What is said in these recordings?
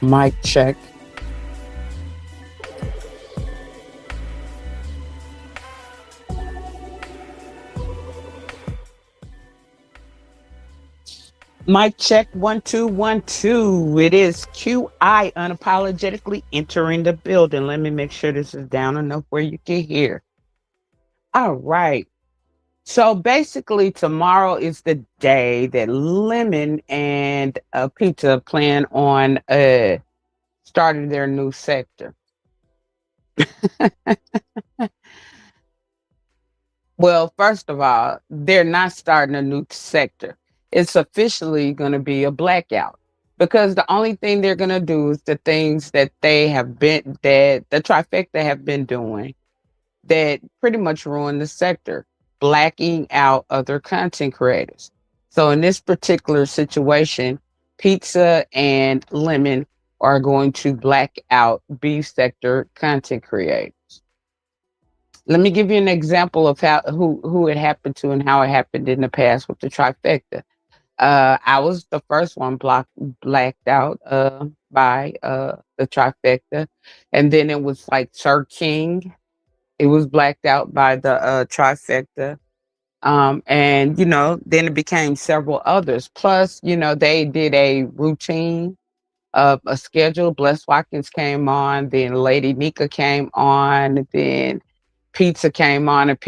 Mic check. Mic check 1 2 1 2. It is QI unapologetically entering the building. Let me make sure this is down enough where you can hear. All right. So basically, tomorrow is the day that Lemon and Pizza plan on starting their new sector. Well, first of all, they're not starting a new sector. It's officially going to be a blackout because the only thing they're going to do is the things that that the trifecta have been doing that pretty much ruin the sector, blacking out other content creators. So in this particular situation, Pizza and Lemon are going to black out B sector content creators. Let me give you an example of how who it happened to and how it happened in the past with the trifecta. I was the first one blacked out by the trifecta, and then it was like Sir King. It was blacked out by the trifecta. And then it became several others. Plus, they did a routine of a schedule. Bless Watkins came on, then Lady Nika came on, then Pizza came on, and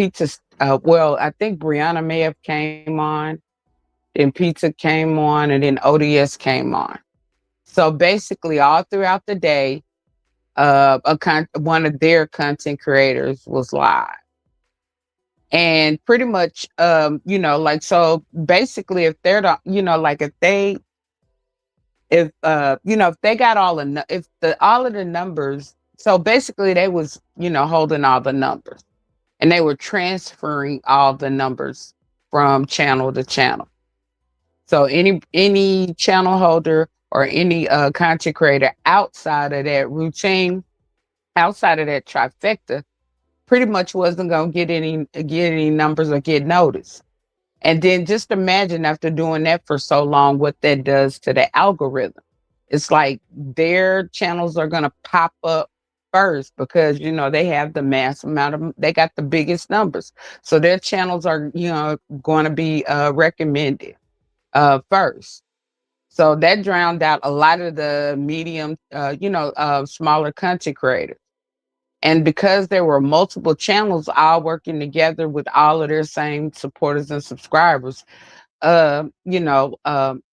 well, I think Brianna may have came on, then Pizza came on, and then ODS came on. So basically, all throughout the day, one of their content creators was live. And pretty much, like, so basically, if they're the, like if they got if all of the numbers, so basically they was, holding all the numbers and they were transferring all the numbers from channel to channel. So any channel holder or any content creator outside of that routine, outside of that trifecta, pretty much wasn't gonna get any numbers or get noticed. And then just imagine after doing that for so long, what that does to the algorithm. It's like their channels are going to pop up first because, they have the mass amount of, they got the biggest numbers. So their channels are, going to be recommended first. So that drowned out a lot of the medium, smaller content creators. And because there were multiple channels all working together with all of their same supporters and subscribers, it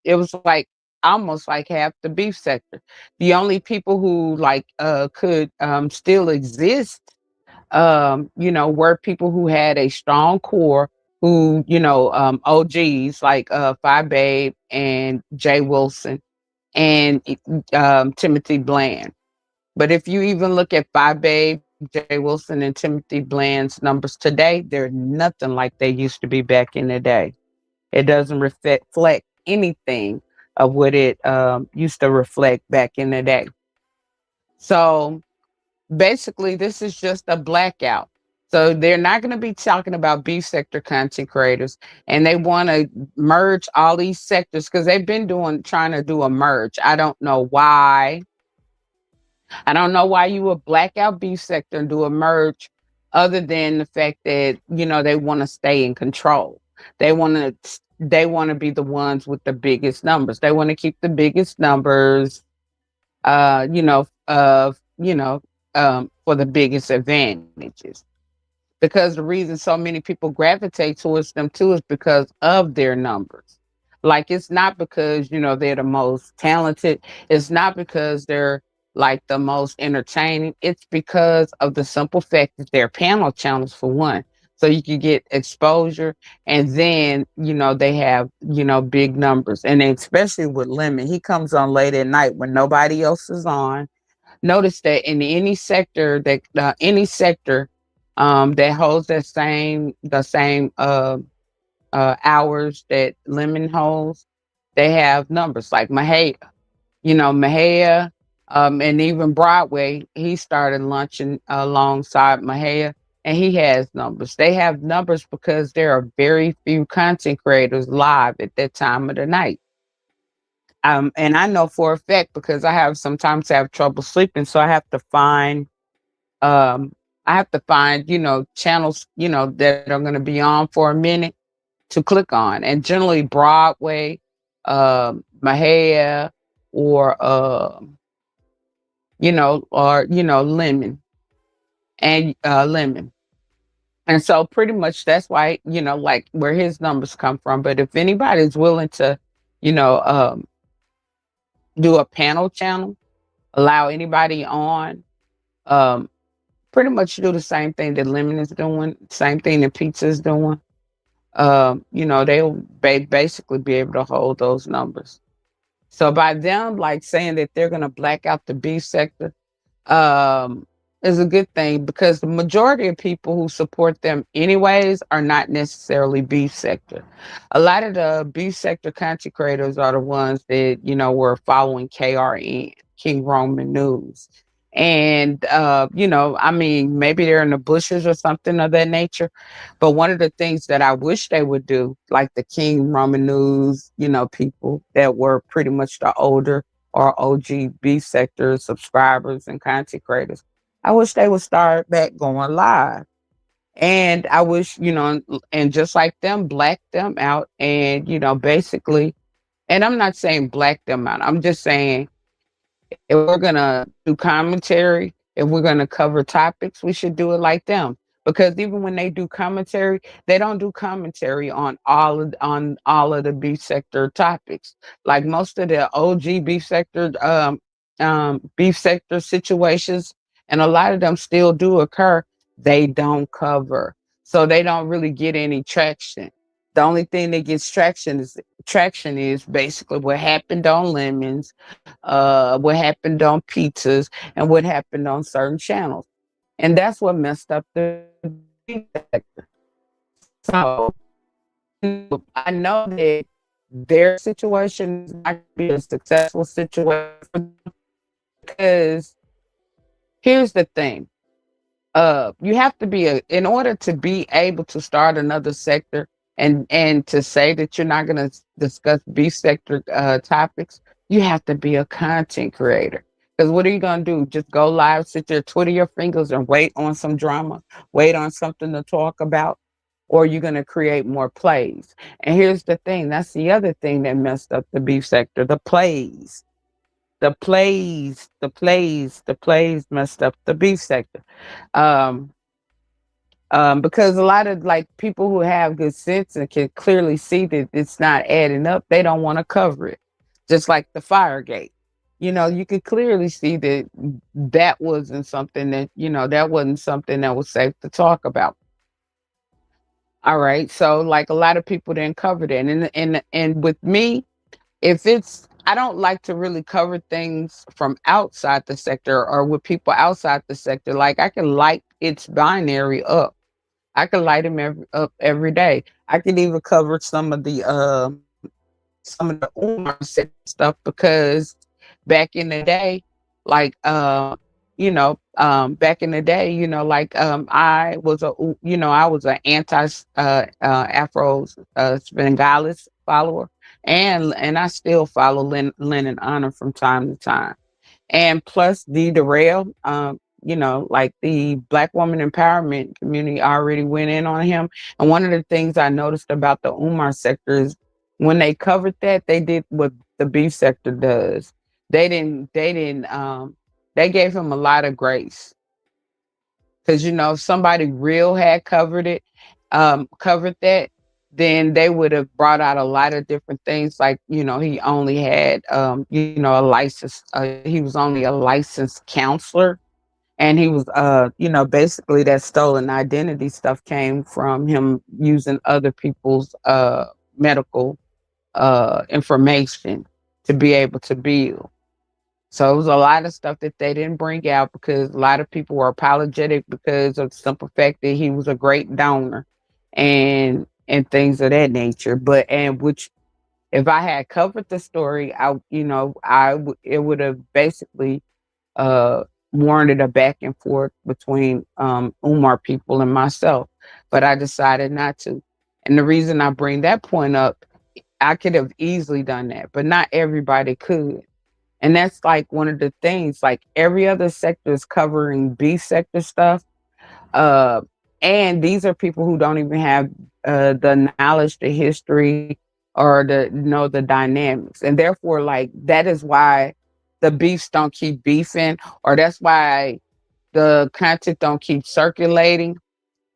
was like almost like half the beef sector. The only people who like could still exist, were people who had a strong core, who, OGs like Phi Babe and Jay Wilson and Timothy Bland. But if you even look at Phi Babe, Jay Wilson, and Timothy Bland's numbers today, they're nothing like they used to be back in the day. It doesn't reflect anything of what it used to reflect back in the day. So basically, this is just a blackout. So they're not going to be talking about B sector content creators, and they want to merge all these sectors because they've been trying to do a merge. I don't know why. I don't know why you would black out B sector and do a merge, other than the fact that they want to stay in control. They want to be the ones with the biggest numbers. They want to keep the biggest numbers, for the biggest advantages. Because the reason so many people gravitate towards them too is because of their numbers. Like, it's not because, they're the most talented. It's not because they're like the most entertaining. It's because of the simple fact that they're panel channels, for one. So you can get exposure, and then, they have, big numbers. And then especially with Lemon, he comes on late at night when nobody else is on. Notice that in any sector that holds the same hours that Lemon holds, they have numbers like Mahia. Mahia, and even Broadway, he started lunching alongside Mahia, and he has numbers. They have numbers because there are very few content creators live at that time of the night. And I know for a fact because I have sometimes have trouble sleeping, so um I have to find, channels, that are gonna be on for a minute to click on. And generally Broadway, Mahia, or Lemon Lemon. And so pretty much that's why, like where his numbers come from. But if anybody's willing to, you know, um, do a panel channel, allow anybody on, um, pretty much do the same thing that Lemon is doing, same thing that Pizza is doing. They'll basically be able to hold those numbers. So by them like saying that they're gonna black out the B sector, um, is a good thing because the majority of people who support them anyways are not necessarily beef sector. A lot of the beef sector content creators are the ones that, were following KRN, King Roman News. And I mean, maybe they're in the bushes or something of that nature. But one of the things that I wish they would do, like the King Roman News, people that were pretty much the older or OGB sector subscribers and content creators. I wish they would start back going live. And I wish, and just like them, black them out and, basically, and I'm not saying black them out. I'm just saying if we're gonna do commentary, if we're gonna cover topics, we should do it like them. Because even when they do commentary, they don't do commentary on all of the beef sector topics. Like most of the OG beef sector situations, and a lot of them still do occur. They don't cover, so they don't really get any traction. The only thing that gets traction is basically what happened on lemons, what happened on pizzas, and what happened on certain channels. And that's what messed up the beef sector. So, I know that their situation is not going to be a successful situation for them because here's the thing. You have to in order to be able to start another sector and to say that you're not going to discuss beef sector topics, you have to be a content creator. Because what are you going to do? Just go live, sit there, twiddle your fingers, and wait on some drama, wait on something to talk about, or you're going to create more plays. And here's the thing: that's the other thing that messed up the beef sector: the plays. The plays messed up the beef sector. Um, because a lot of like people who have good sense and can clearly see that it's not adding up, they don't want to cover it. Just like the Firegate, you could clearly see that that wasn't something that was safe to talk about. All right, so like a lot of people didn't cover that, and with me, if it's I don't like to really cover things from outside the sector or with people outside the sector. Like I can light its binary up. I could light him up every day. I could even cover some of the Umar stuff because back in the day, like back in the day, I was an anti Afro Bengalis follower, and I still follow Lennon Honor from time to time. And plus the rail, like the Black woman empowerment community already went in on him. And one of the things I noticed about the Umar sector is when they covered that, they did what the beef sector does. They gave him a lot of grace. Because if somebody real had covered that, then they would have brought out a lot of different things. Like, he only had a license, he was only a licensed counselor. And he was basically that stolen identity stuff came from him using other people's medical information to be able to build. So it was a lot of stuff that they didn't bring out because a lot of people were apologetic because of the simple fact that he was a great donor and things of that nature. But and which if I had covered the story, it would have basically uh warranted a back and forth between Umar people and myself. But I decided not to. And the reason I bring that point up I could have easily done that, but not everybody could. And that's like one of the things, like every other sector is covering B sector stuff. Uh, and these are people who don't even have the knowledge, the history, or the know the dynamics. And therefore, like that is why the beefs don't keep beefing, or that's why the content don't keep circulating,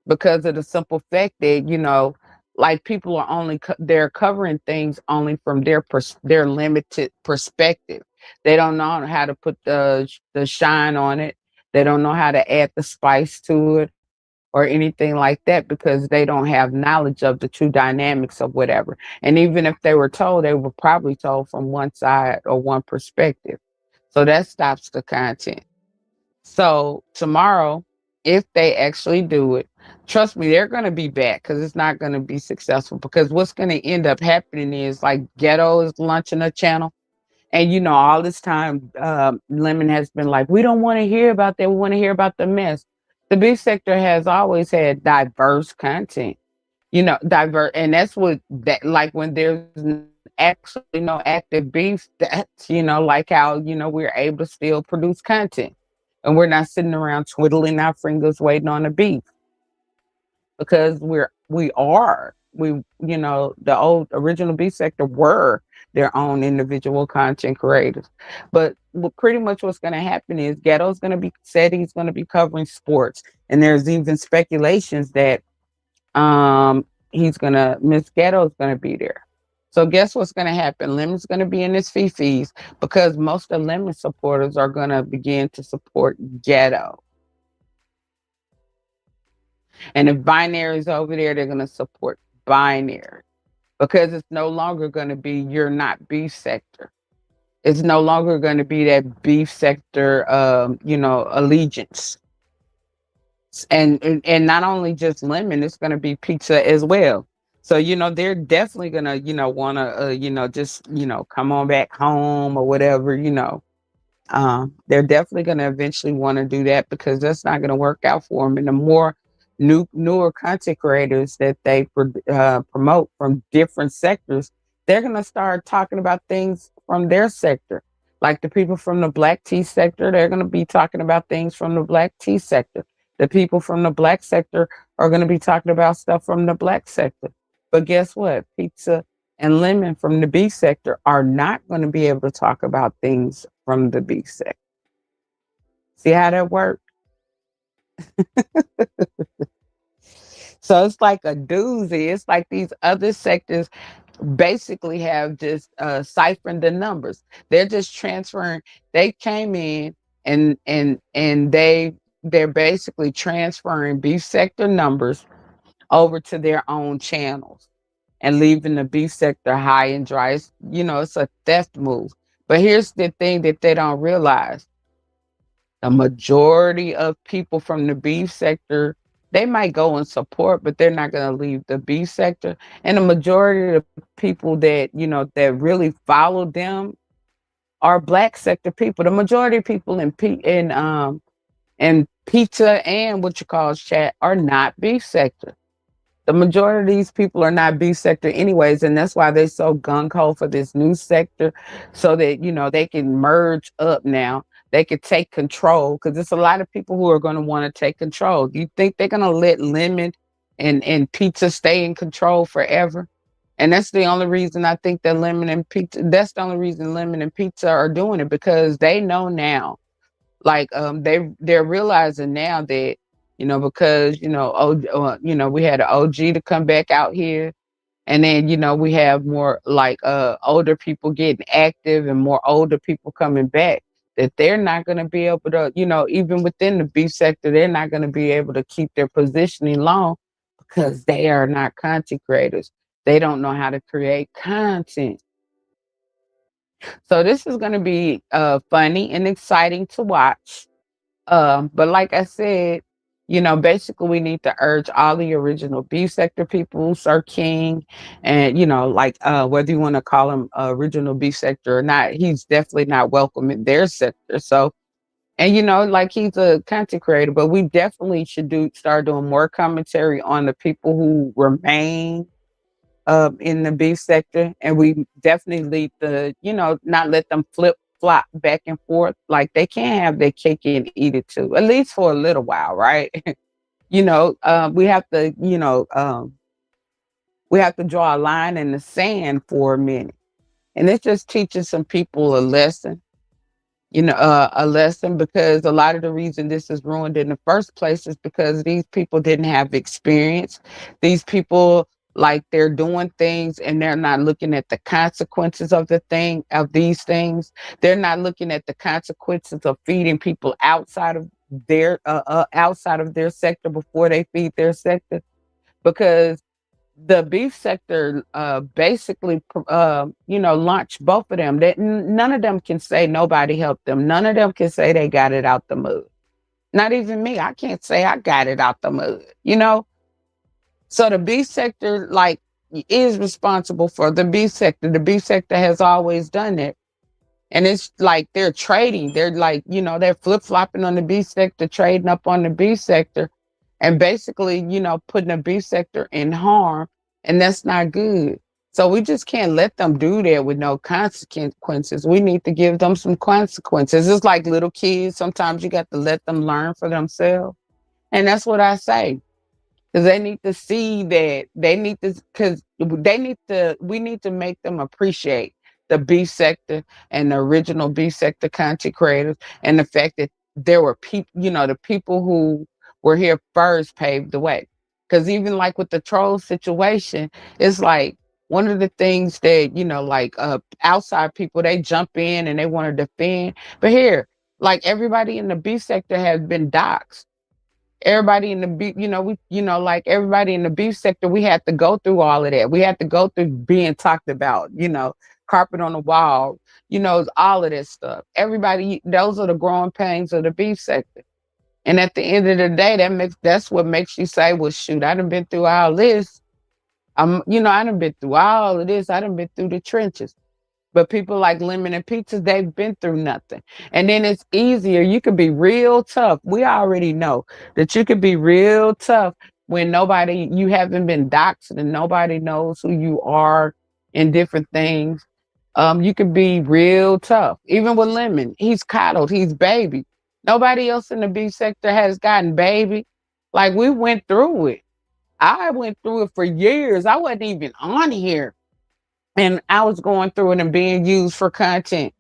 because of the simple fact that, like people are only they're covering things only from their limited perspective. They don't know how to put the shine on it. They don't know how to add the spice to it or anything like that, because they don't have knowledge of the true dynamics of whatever. And even if they were told, they were probably told from one side or one perspective. So that stops the content. So tomorrow, if they actually do it, trust me, they're going to be back, because it's not going to be successful. Because what's going to end up happening is, like, Ghetto is launching a channel. And all this time, Lemon has been like, we don't want to hear about that. We want to hear about the mess. The beef sector has always had diverse content, diverse. And that's what that, like, when there's actually no active beef, that's, like how, we're able to still produce content. And we're not sitting around twiddling our fingers waiting on a beef, because the old original B sector were their own individual content creators. But pretty much what's going to happen is Ghetto's going to be said he's going to be covering sports, and there's even speculations that he's gonna Miss Ghetto's gonna be there. So guess what's gonna happen? Lemon's gonna be in his fifis, because most of Lemon supporters are gonna begin to support Ghetto. And if Binary's over there, they're gonna support Binary, because it's no longer gonna be you're not beef sector. It's no longer gonna be that beef sector allegiance. And not only just Lemon, it's going to be Pizza as well. So they're definitely going to want to just come on back home or whatever. They're definitely going to eventually want to do that, because that's not going to work out for them. And the more newer content creators that they promote from different sectors, they're going to start talking about things from their sector. Like the people from the black tea sector, they're going to be talking about things from the black tea sector. The people from the black sector are going to be talking about stuff from the black sector. But guess what? Pizza and Lemon from the B sector are not going to be able to talk about things from the B sector. See how that works? So it's like a doozy. It's like these other sectors basically have just siphoned the numbers. They're just transferring. They came in, and they're basically transferring beef sector numbers over to their own channels, and leaving the beef sector high and dry. It's a theft move. But here's the thing that they don't realize: the majority of people from the beef sector, they might go and support, but they're not going to leave the beef sector. And the majority of the people that really follow them are black sector people. The majority of people in pizza and what you call chat are not beef sector. The majority of these people are not B sector anyways, and that's why they're so gung ho for this new sector, so that they can merge up now. They could take control, because there's a lot of people who are going to want to take control. Do you think they're going to let Lemon and Pizza stay in control forever? And that's the only reason I think that Lemon and Pizza. That's the only reason Lemon and Pizza are doing it, because they know now, like they're realizing now that because we had an OG to come back out here, and then we have more like older people getting active, and more older people coming back, that they're not going to be able to, even within the beef sector, they're not going to be able to keep their positioning long, because they are not content creators. They don't know how to create content. So this is going to be funny and exciting to watch. But like I said, basically we need to urge all the original B sector people, Sir King, and like whether you want to call him original B sector or not, he's definitely not welcome in their sector. So, and like he's a content creator, but we definitely should start doing more commentary on the people who remain in the beef sector, and we definitely need to, not let them flip flop back and forth. Like they can't have their cake and eat it too, at least for a little while, right? We have to, we have to draw a line in the sand for a minute, and it just teaches some people a lesson, a lesson, because a lot of the reason this is ruined in the first place is because these people didn't have experience. These people, like, they're doing things and they're not looking at the consequences of these things. They're not looking at the consequences of feeding people outside of their sector before they feed their sector, because the beef sector basically launched both of them. None of them can say nobody helped them. None of them can say they got it out the mud. Not even me. I can't say I got it out the mud. So the beef sector, like, is responsible for the beef sector. The beef sector has always done it. And it's like they're trading. They're like, they're flip flopping on the beef sector, trading up on the beef sector, and basically, putting the beef sector in harm. And that's not good. So we just can't let them do that with no consequences. We need to give them some consequences. It's like little kids. Sometimes you got to let them learn for themselves. And that's what I say, because they need to see that we need to make them appreciate the B sector and the original B sector content creators, and the fact that there were people, the people who were here first paved the way. Because even like with the troll situation, it's like one of the things that, like, outside people, they jump in and they want to defend. But here, like, everybody in the B sector has been doxxed. Everybody in the beef, like everybody in the beef sector, we had to go through all of that. We had to go through being talked about, carpet on the wall, all of this stuff. Everybody, those are the growing pains of the beef sector. And at the end of the day, that's what makes you say, well, shoot, I done been through all this. I done been through all of this. I done been through the trenches. But people like Lemon and Pizzas, they've been through nothing. And then it's easier. You could be real tough. We already know that you could be real tough when you haven't been doxxed and nobody knows who you are in different things. You could be real tough. Even with Lemon, he's coddled, he's baby. Nobody else in the B sector has gotten baby. Like, we went through it. I went through it for years. I wasn't even on here, and I was going through it and being used for content.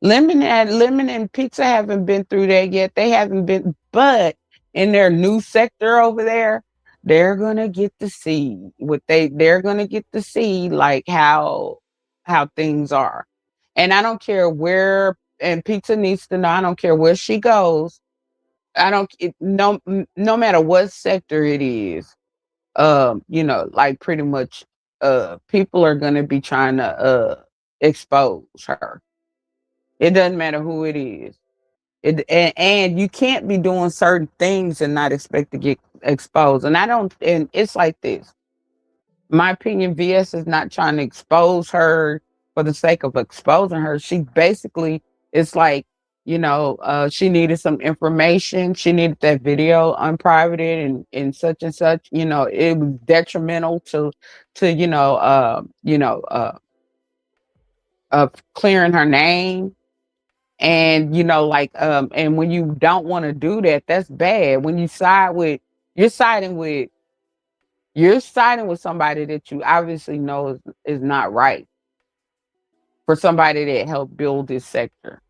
Lemon and Pizza haven't been through that yet. They haven't been, but in their new sector over there, they're gonna get to see they're gonna get to see, like, how things are. And I don't care where, and Pizza needs to know, I don't care where she goes. I don't it, no matter what sector it is, like, pretty much people are gonna be trying to expose her. It doesn't matter who it is. And you can't be doing certain things and not expect to get exposed. And it's like this. My opinion, VS is not trying to expose her for the sake of exposing her. She basically, it's like, she needed some information. She needed that video unprivated and such and such. It was detrimental to clearing her name. And, like, and when you don't want to do that, that's bad. When you're siding with you're siding with somebody that you obviously know is not right, for somebody that helped build this sector.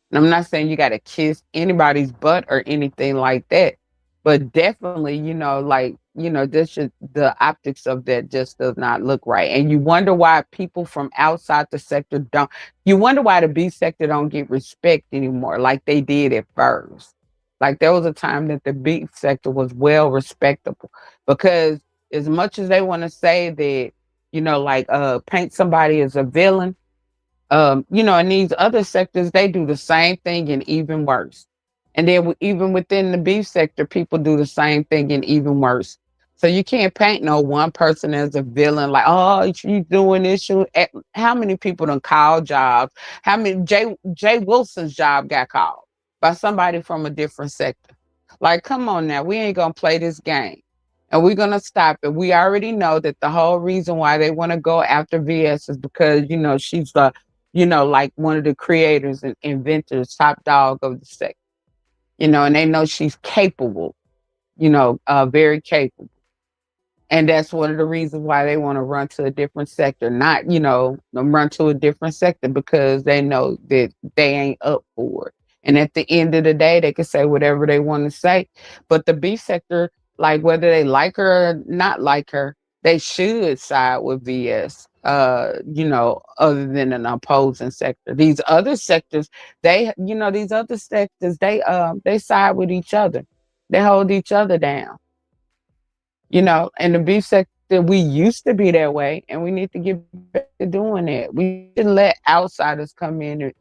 And I'm not saying you got to kiss anybody's butt or anything like that, but definitely, like, the optics of that just does not look right. And you wonder why people from outside the sector don't, you wonder why the B sector don't get respect anymore like they did at first. Like, there was a time that the B sector was well respectable, because as much as they want to say that, like, paint somebody as a villain, in these other sectors, they do the same thing and even worse. And then even within the beef sector, people do the same thing and even worse. So you can't paint no one person as a villain, like, oh, you doing this. How many people done called jobs? How many Jay Wilson's job got called by somebody from a different sector? Like, come on now, we ain't gonna play this game. and we're gonna stop it. We already know that the whole reason why they want to go after VS is because she's the like one of the creators and inventors, top dog of the sect. And they know she's capable. Very capable. And that's one of the reasons why they want to run to a different sector, not, run to a different sector because they know that they ain't up for it. And at the end of the day, they can say whatever they want to say. But the B sector, like whether they like her or not like her, they should side with VS, other than an opposing sector. These other sectors, these other sectors, they side with each other. They hold each other down. And the beef sector, we used to be that way, and we need to get back to doing that. We shouldn't let outsiders come in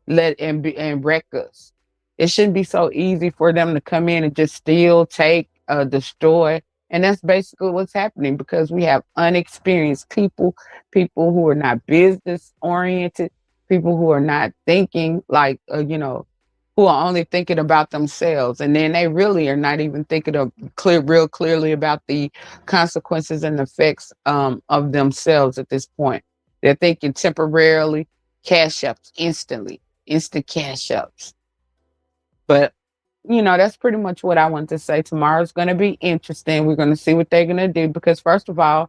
and wreck us. It shouldn't be so easy for them to come in and just steal, take, destroy. And that's basically what's happening because we have unexperienced people who are not business oriented, people who are not thinking like, who are only thinking about themselves, and then they really are not even thinking of real clearly about the consequences and effects of themselves at this point. They're thinking temporarily, cash ups instantly, instant cash ups. But that's pretty much what I want to say. Tomorrow's going to be interesting. We're going to see what they're going to do because first of all,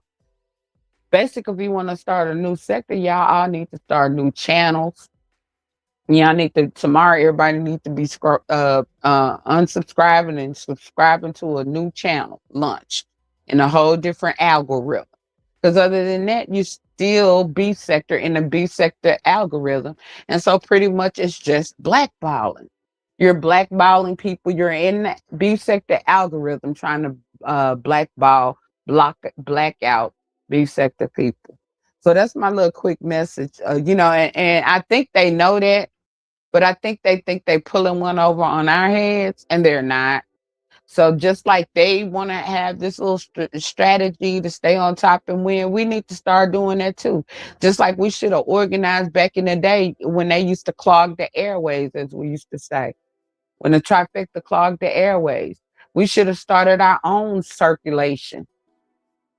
basically, if you want to start a new sector, y'all all need to start new channels. Yeah, I need to tomorrow. Everybody needs to be unsubscribing and subscribing to a new channel, lunch, in a whole different algorithm. Because other than that, you still B sector in the B sector algorithm, and so pretty much it's just blackballing. You're blackballing people. You're in the B sector algorithm trying to blackout B sector people. So that's my little quick message. And I think they know that, but I think they pulling one over on our heads, and they're not. So just like they want to have this little strategy to stay on top and win, we need to start doing that too. Just like we should have organized back in the day when they used to clog the airways, as we used to say, when the trifecta clogged the airways. We should have started our own circulation.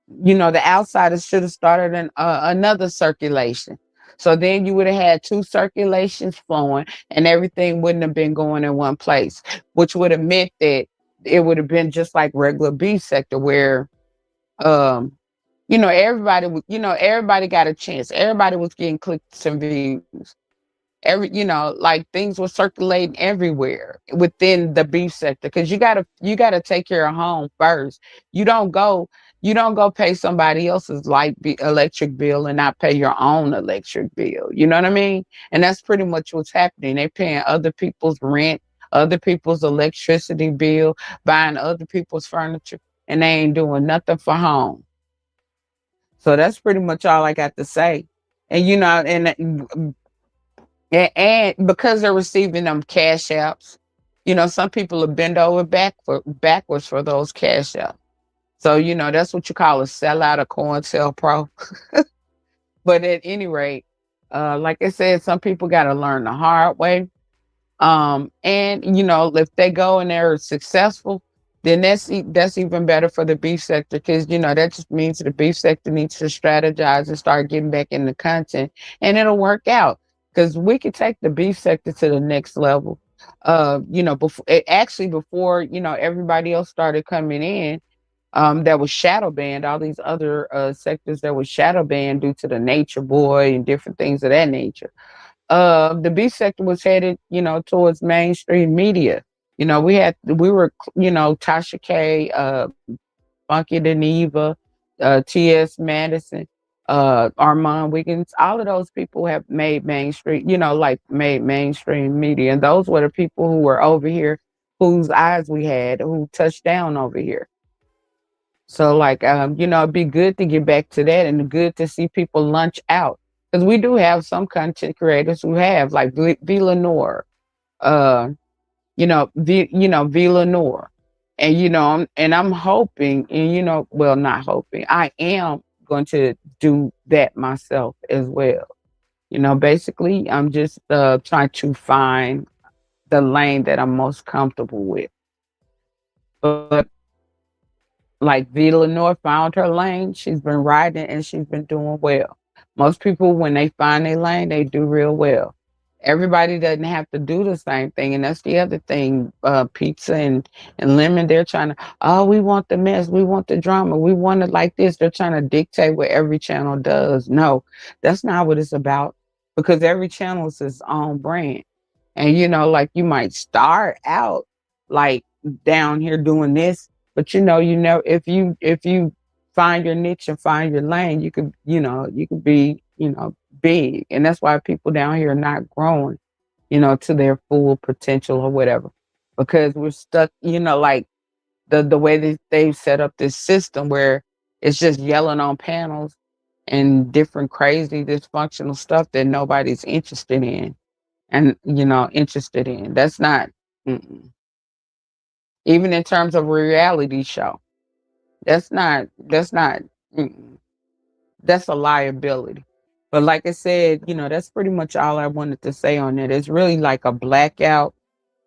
The outsiders should have started another circulation. So then you would have had two circulations flowing and everything wouldn't have been going in one place, which would have meant that it would have been just like regular beef sector where, um, everybody got a chance. Everybody was getting clicks and views. Like things were circulating everywhere within the beef sector because you gotta take care of home first. You don't go pay somebody else's electric bill and not pay your own electric bill. You know what I mean? And that's pretty much what's happening. They paying other people's rent, other people's electricity bill, buying other people's furniture, and they ain't doing nothing for home. So that's pretty much all I got to say. And and because they're receiving them cash apps, some people are bend over backwards for those cash apps. So, that's what you call a sellout of COINTELPRO. But at any rate, like I said, some people got to learn the hard way. And if they go and they're successful, then that's even better for the beef sector because that just means the beef sector needs to strategize and start getting back into content, and it'll work out because we could take the beef sector to the next level. Before everybody else started coming in, that was shadow banned. All these other sectors that was shadow banned due to the nature boy and different things of that nature. The B sector was headed, towards mainstream media. We were, Tasha K, Funky Deneva, T.S. Madison, Armand Wiggins, all of those people have made mainstream, made mainstream media. And those were the people who were over here, whose eyes we had, who touched down over here. So it'd be good to get back to that and good to see people lunch out. Because we do have some content creators who have like Villanor, uh, Villanor. And I'm hoping, and well, not hoping, I am going to do that myself as well. Basically I'm just trying to find the lane that I'm most comfortable with. But Like Villanore found her lane. She's been riding and she's been doing well. Most people, when they find their lane, they do real well. Everybody doesn't have to do the same thing. And that's the other thing. Pizza and Lemon, they're trying to, oh, we want the mess. We want the drama. We want it like this. They're trying to dictate what every channel does. No, that's not what it's about because every channel is its own brand. And, like you might start out like down here doing this, but you know, if you find your niche and find your lane, you could be, big. And that's why people down here are not growing, to their full potential or whatever. Because we're stuck, like the way that they've set up this system where it's just yelling on panels and different crazy dysfunctional stuff that nobody's interested in and interested in. That's not mm-mm. Even in terms of a reality show. That's not mm-mm. That's a liability. But like I said, that's pretty much all I wanted to say on it. It's really like a blackout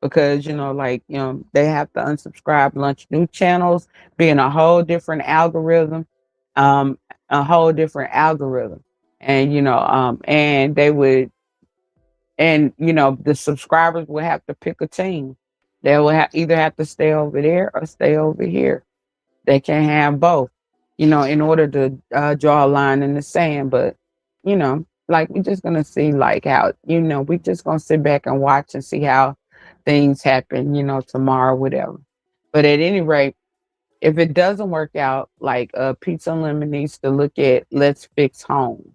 because like they have to unsubscribe, launch new channels, be in a whole different algorithm, um, a whole different algorithm, and and they would, and the subscribers will have to pick a team. They will either have to stay over there or stay over here. They can have both, in order to draw a line in the sand. But, like we're just gonna see like how, we're just gonna sit back and watch and see how things happen, tomorrow, whatever. But at any rate, if it doesn't work out, like Pizza and Lemon needs to look at let's fix home.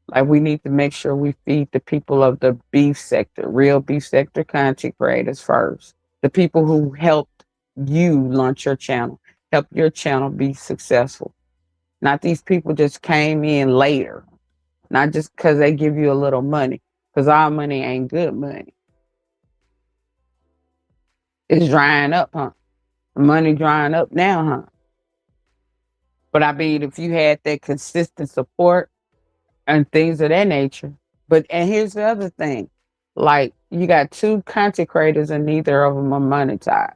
Like we need to make sure we feed the people of the beef sector, real beef sector content creators first. The people who helped you launch your channel, help your channel be successful. Not these people just came in later, not just because they give you a little money, because our money ain't good money. It's drying up, huh? Money drying up now, huh? But I mean, if you had that consistent support and things of that nature. But and here's the other thing. Like you got two content creators and neither of them are monetized.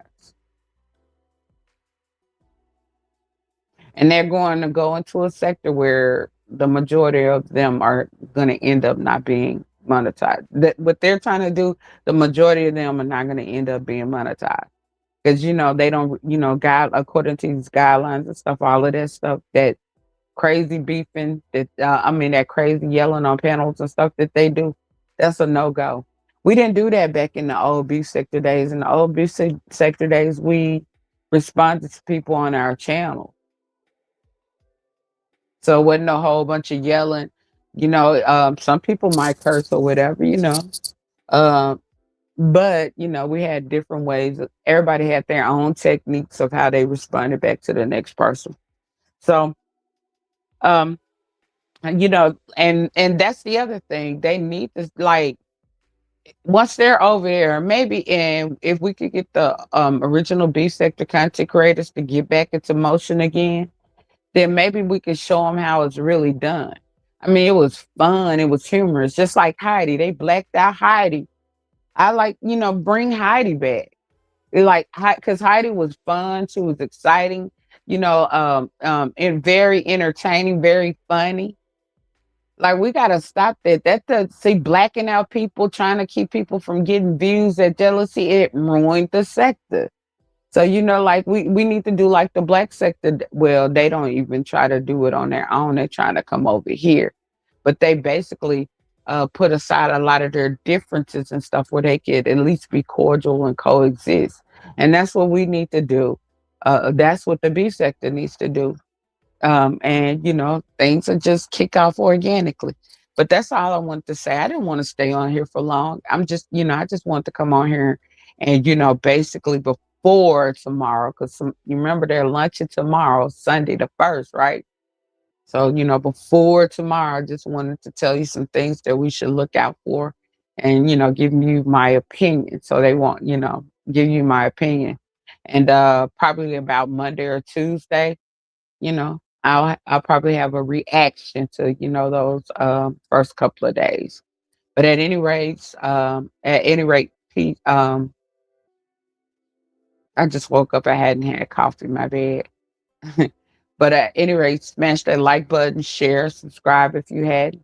And they're going to go into a sector where the majority of them are going to end up not being monetized. That what they're trying to do, the majority of them are not going to end up being monetized. Because they don't, guide according to these guidelines and stuff, all of that stuff that crazy beefing that I mean that crazy yelling on panels and stuff that they do, that's a no go. We didn't do that back in the old beef sector days. In the old sector days, we responded to people on our channel, so it wasn't a whole bunch of yelling. Some people might curse or whatever, um, but we had different ways. Everybody had their own techniques of how they responded back to the next person. So um and that's the other thing. They need to like once they're over there, maybe and if we could get the original B sector content creators to get back into motion again, then maybe we could show them how it's really done. I mean, it was fun, it was humorous, just like Heidi. They blacked out Heidi. I like, bring Heidi back. Like, because Heidi was fun, she was exciting, and very entertaining, very funny. Like we gotta stop that. That the see blacking out people, trying to keep people from getting views. That jealousy, it ruined the sector. So like we need to do like the black sector. Well, they don't even try to do it on their own. They're trying to come over here, but they basically put aside a lot of their differences and stuff where they could at least be cordial and coexist. And that's what we need to do. That's what the B sector needs to do, and things will just kick off organically. But that's all I wanted to say. I didn't want to stay on here for long. I'm just, I just want to come on here and basically before tomorrow, because you remember they're lunching tomorrow, Sunday the 1st, right? So before tomorrow, I just wanted to tell you some things that we should look out for, and give you my opinion. So they want give you my opinion, and probably about Monday or Tuesday, I'll probably have a reaction to those first couple of days. But at any rate, Pete, I just woke up. I hadn't had coffee. My bad. But at any rate, smash that like button, share, subscribe if you had,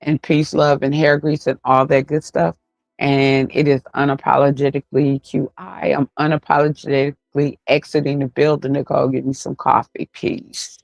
and peace, love, and hair grease and all that good stuff. And it is unapologetically QI. I'm unapologetically exiting the building to go get me some coffee. Peace.